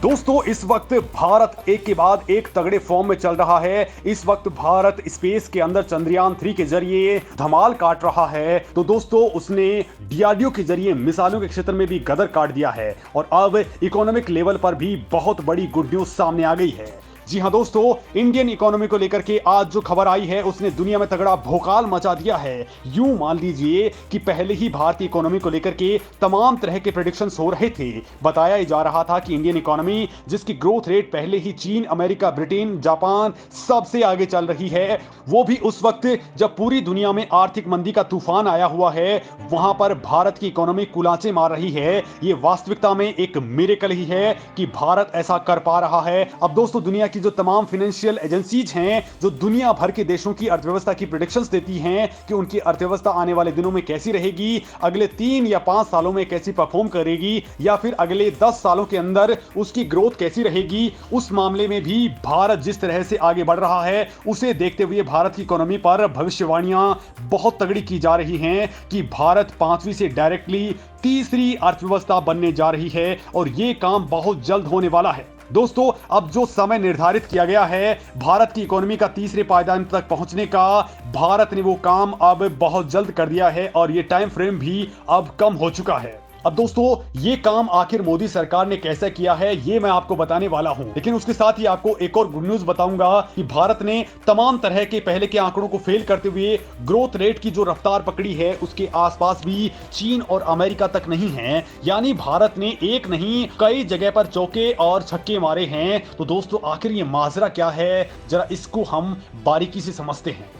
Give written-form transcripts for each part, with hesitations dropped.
दोस्तों इस वक्त भारत एक के बाद एक तगड़े फॉर्म में चल रहा है। इस वक्त भारत स्पेस के अंदर चंद्रयान 3 के जरिए धमाल काट रहा है। तो दोस्तों उसने डीआरडीओ के जरिए मिसाइलों के क्षेत्र में भी गदर काट दिया है और अब इकोनॉमिक लेवल पर भी बहुत बड़ी गुड न्यूज सामने आ गई है। जी हां दोस्तों, इंडियन इकोनॉमी को लेकर के आज जो खबर आई है उसने दुनिया में तगड़ा भौकाल मचा दिया है। यूं मान लीजिए कि पहले ही भारतीय इकोनॉमी को लेकर के तमाम तरह के प्रेडिक्शंस हो रहे थे। बताया जा रहा था कि इंडियन इकोनॉमी जिसकी ग्रोथ रेट पहले ही चीन, अमेरिका, ब्रिटेन, जापान सबसे आगे चल रही है, वो भी उस वक्त जब पूरी दुनिया में आर्थिक मंदी का तूफान आया हुआ है, वहां पर भारत की इकोनॉमी कुलाचे मार रही है। ये वास्तविकता में एक मिरेकल ही है कि भारत ऐसा कर पा रहा है। अब दोस्तों दुनिया की जो तमाम फाइनेंशियल एजेंसीज हैं जो दुनिया भर के देशों की अर्थव्यवस्था की प्रेडिक्शंस देती हैं कि उनकी अर्थव्यवस्था आने वाले दिनों में कैसी रहेगी, अगले 3 या 5 सालों में कैसी परफॉर्म करेगी या फिर अगले 10 सालों के अंदर उसकी ग्रोथ कैसी रहेगी, उस मामले में भी भारत जिस तरह से आगे बढ़ रहा है उसे देखते हुए भारत की इकोनॉमी पर भविष्यवाणियां बहुत तगड़ी की जा रही हैं कि भारत 5वीं से डायरेक्टली तीसरी अर्थव्यवस्था बनने जा रही है और यह काम बहुत जल्द होने वाला है। दोस्तों अब जो समय निर्धारित किया गया है भारत की इकोनॉमी का तीसरे पायदान तक पहुंचने का, भारत ने वो काम अब बहुत जल्द कर दिया है और ये टाइम फ्रेम भी अब कम हो चुका है। अब दोस्तों ये काम आखिर मोदी सरकार ने कैसे किया है ये मैं आपको बताने वाला हूं, लेकिन उसके साथ ही आपको एक और गुड न्यूज बताऊंगा कि भारत ने तमाम तरह के पहले के आंकड़ों को फेल करते हुए ग्रोथ रेट की जो रफ्तार पकड़ी है उसके आसपास भी चीन और अमेरिका तक नहीं है। यानी भारत ने एक नहीं कई जगह पर चौके और छक्के मारे हैं। तो दोस्तों आखिर ये माजरा क्या है, जरा इसको हम बारीकी से समझते हैं।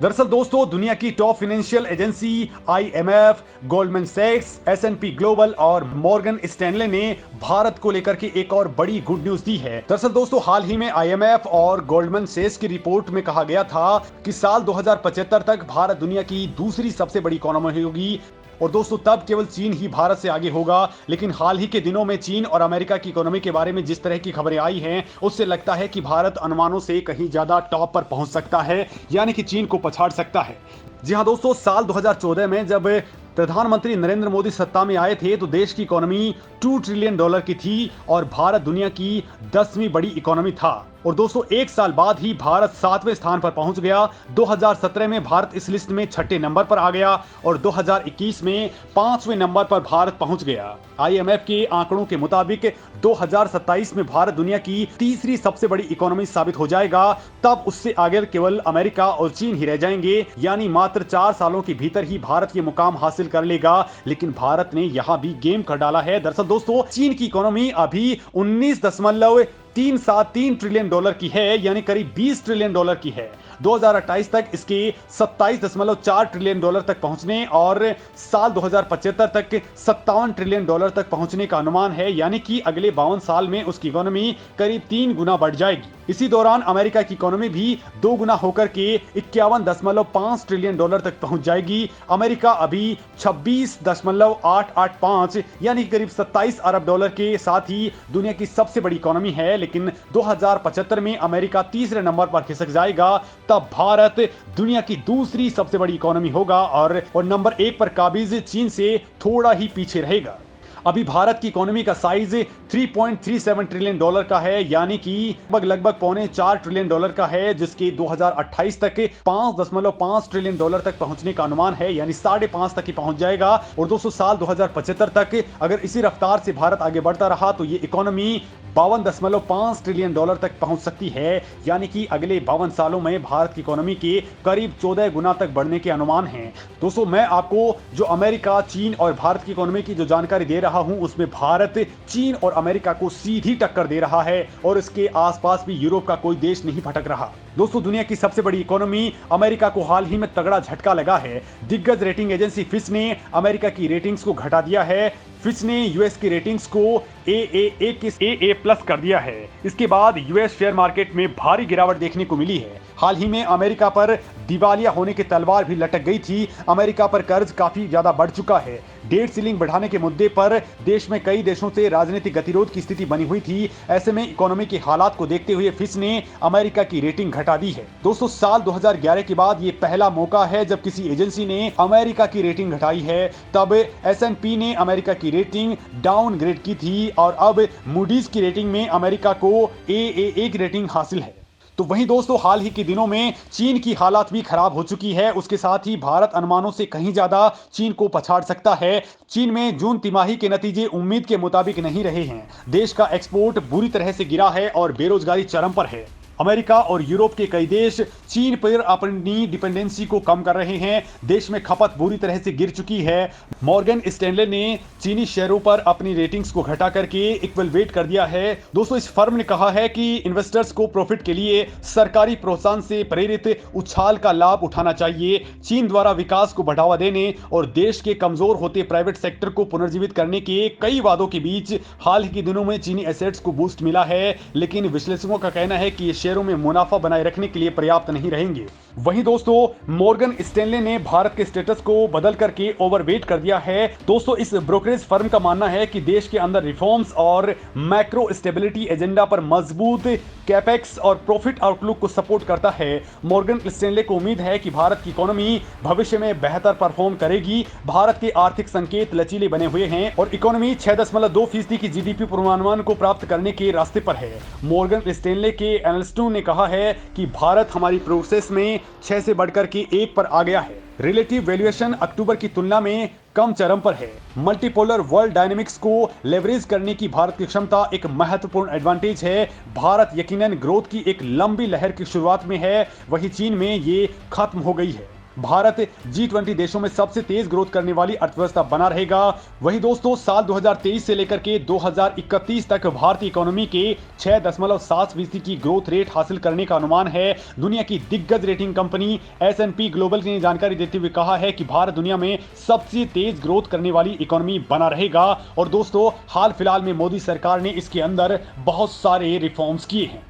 दरअसल दोस्तों दुनिया की top financial agency IMF, Goldman सैक्स, एस&पी ग्लोबल और मॉर्गन स्टैनले ने भारत को लेकर के एक और बड़ी गुड न्यूज दी है। दरअसल दोस्तों हाल ही में आईएमएफ और गोल्डमैन सैक्स की रिपोर्ट में कहा गया था कि साल 2075 तक भारत दुनिया की दूसरी सबसे बड़ी इकोनॉमी होगी और दोस्तों तब केवल चीन ही भारत से आगे होगा। लेकिन हाल ही के दिनों में चीन और अमेरिका की इकोनॉमी के बारे में जिस तरह की खबरें आई हैं उससे लगता है कि भारत अनुमानों से कहीं ज्यादा टॉप पर पहुंच सकता है, यानी कि चीन को पछाड़ सकता है। जी हां दोस्तों, साल 2014 में जब प्रधानमंत्री नरेंद्र मोदी सत्ता में आए थे तो देश की इकोनॉमी $2 ट्रिलियन की थी और भारत दुनिया की 10वीं बड़ी इकोनॉमी था। और दोस्तों एक साल बाद ही भारत 7वें स्थान पर पहुंच गया। 2017 में भारत इस लिस्ट में 6ठे नंबर पर आ गया और 2021 में 5वें नंबर पर भारत पहुंच गया। आईएमएफ के आंकड़ों के मुताबिक 2027 में भारत दुनिया की तीसरी सबसे बड़ी इकोनॉमी साबित हो जाएगा। तब उससे आगे केवल अमेरिका और चीन ही रह जाएंगे, यानी मात्र 4 सालों के भीतर ही भारत ये मुकाम हासिल कर लेगा। लेकिन भारत ने यहां भी गेम कर डाला है। दरअसल दोस्तों चीन की इकोनॉमी अभी 19.373 ट्रिलियन डॉलर की है, यानी करीब $20 ट्रिलियन की है। 2028 तक इसके 27.4 ट्रिलियन डॉलर तक पहुंचने और साल 2075 तक $57 ट्रिलियन तक पहुंचने का अनुमान है, यानी कि अगले 52 साल में उसकी इकोनॉमी करीब 3 गुना बढ़ जाएगी। इसी दौरान अमेरिका की इकोनॉमी भी 2 गुना होकर के 51.5 ट्रिलियन डॉलर तक पहुंच जाएगी। अमेरिका अभी 26.885 यानी करीब 27 अरब डॉलर के साथ ही दुनिया की सबसे बड़ी इकोनॉमी है। लेकिन 2075 में अमेरिका तीसरे नंबर पर खिसक जाएगा, तब भारत दुनिया की दूसरी सबसे बड़ी इकोनॉमी होगा और नंबर 1 पर काबिज चीन से थोड़ा ही पीछे रहेगा। अभी भारत की इकोनॉमी का साइज 3.37 ट्रिलियन डॉलर का है, यानी कि लगभग $4.25 ट्रिलियन का है, जिसके 2028 तक 5.5 ट्रिलियन डॉलर तक पहुंचने का अनुमान है, यानी 5.5 तक ही पहुंच जाएगा। और दोस्तों साल 2075 तक अगर इसी रफ्तार से भारत आगे बढ़ता रहा तो ये इकोनॉमी 52.5 ट्रिलियन डॉलर तक पहुंच सकती है, यानी कि अगले 52 सालों में भारत की इकोनॉमी के करीब 14 गुना तक बढ़ने के अनुमान हैं। दोस्तों मैं आपको जो अमेरिका, चीन और भारत की इकोनॉमी की जो जानकारी दे रहा हूं उसमें भारत चीन और अमेरिका को सीधी टक्कर दे रहा है और इसके आसपास भी यूरोप का कोई देश नहीं भटक रहा। दोस्तों दुनिया की सबसे बड़ी इकोनॉमी अमेरिका को हाल ही में तगड़ा झटका लगा है। दिग्गज रेटिंग एजेंसी फिच ने अमेरिका की रेटिंग्स को घटा दिया है। फिच ने यूएस की रेटिंग्स को AA+ कर दिया है। इसके बाद यूएस शेयर मार्केट में भारी गिरावट देखने को मिली है। हाल ही में अमेरिका पर दिवालिया होने की तलवार भी लटक गई थी। अमेरिका पर कर्ज काफी ज्यादा बढ़ चुका है। डेट सीलिंग बढ़ाने के मुद्दे पर देश में कई देशों से राजनीतिक गतिरोध की स्थिति बनी हुई थी। ऐसे में इकोनॉमी के हालात को देखते हुए फिच ने अमेरिका की रेटिंग घटा दी है। दोस्तों साल 2011 के बाद ये पहला मौका है जब किसी एजेंसी ने अमेरिका की रेटिंग घटाई है। तब एस&पी ने अमेरिका की रेटिंग डाउनग्रेड की थी और अब मूडीज की रेटिंग में अमेरिका को AA की रेटिंग हासिल है। तो वहीं दोस्तों हाल ही के दिनों में चीन की हालात भी खराब हो चुकी है। उसके साथ ही भारत अनुमानों से कहीं ज्यादा चीन को पछाड़ सकता है। चीन में जून तिमाही के नतीजे उम्मीद के मुताबिक नहीं रहे हैं। देश का एक्सपोर्ट बुरी तरह से गिरा है और बेरोजगारी चरम पर है। अमेरिका और यूरोप के कई देश चीन पर अपनी डिपेंडेंसी को कम कर रहे हैं। देश में खपत बुरी तरह से गिर चुकी है। मॉर्गन स्टैनले ने चीनी शेयरों पर अपनी रेटिंग्स को घटा करके इक्वलवेट कर दिया है। दोस्तों इस फर्म ने कहा है कि इन्वेस्टर्स को प्रॉफिट के लिए सरकारी प्रोत्साहन से प्रेरित उछाल का लाभ उठाना चाहिए। चीन द्वारा विकास को बढ़ावा देने और देश के कमजोर होते प्राइवेट सेक्टर को पुनर्जीवित करने के कई वादों के बीच हाल ही के दिनों में चीनी एसेट्स को बूस्ट मिला है, लेकिन विश्लेषकों का कहना है कि ये शेयरों में मुनाफा बनाए रखने के लिए पर्याप्त नहीं रहेंगे। वहीं दोस्तों मॉर्गन स्टैनले ने भारत के स्टेटस को बदल करके ओवरवेट कर दिया है। दोस्तों इस ब्रोकरेज फर्म का मानना है कि देश के अंदर रिफॉर्म्स और मैक्रो स्टेबिलिटी एजेंडा पर मजबूत कैपेक्स और प्रॉफिट आउटलुक को सपोर्ट करता है। मॉर्गन स्टैनले को उम्मीद है कि भारत की इकोनॉमी भविष्य में बेहतर परफॉर्म करेगी। भारत के आर्थिक संकेत लचीले बने हुए हैं और इकोनॉमी 6.2% की जीडीपी पूर्वानुमान को प्राप्त करने के रास्ते पर है। मॉर्गन स्टैनले के एनालिस्टों ने कहा है कि भारत हमारी प्रोसेस में 6 से बढ़कर के 1 पर आ गया है। रिलेटिव वैल्यूएशन अक्टूबर की तुलना में कम चरम पर है। मल्टीपोलर वर्ल्ड डायनेमिक्स को लेवरेज करने की भारत की क्षमता एक महत्वपूर्ण एडवांटेज है। भारत यकीनन ग्रोथ की एक लंबी लहर की शुरुआत में है, वहीं चीन में ये खत्म हो गई है। भारत G20 देशों में सबसे तेज ग्रोथ करने वाली अर्थव्यवस्था बना रहेगा। वहीं दोस्तों साल 2023 से लेकर के 2031 तक भारतीय इकोनॉमी के 6.7% की ग्रोथ रेट हासिल करने का अनुमान है। दुनिया की दिग्गज रेटिंग कंपनी S&P ग्लोबल ने जानकारी देते हुए कहा है कि भारत दुनिया में सबसे तेज ग्रोथ करने वाली इकोनॉमी बना रहेगा। और दोस्तों हाल फिलहाल में मोदी सरकार ने इसके अंदर बहुत सारे रिफॉर्म्स किए हैं।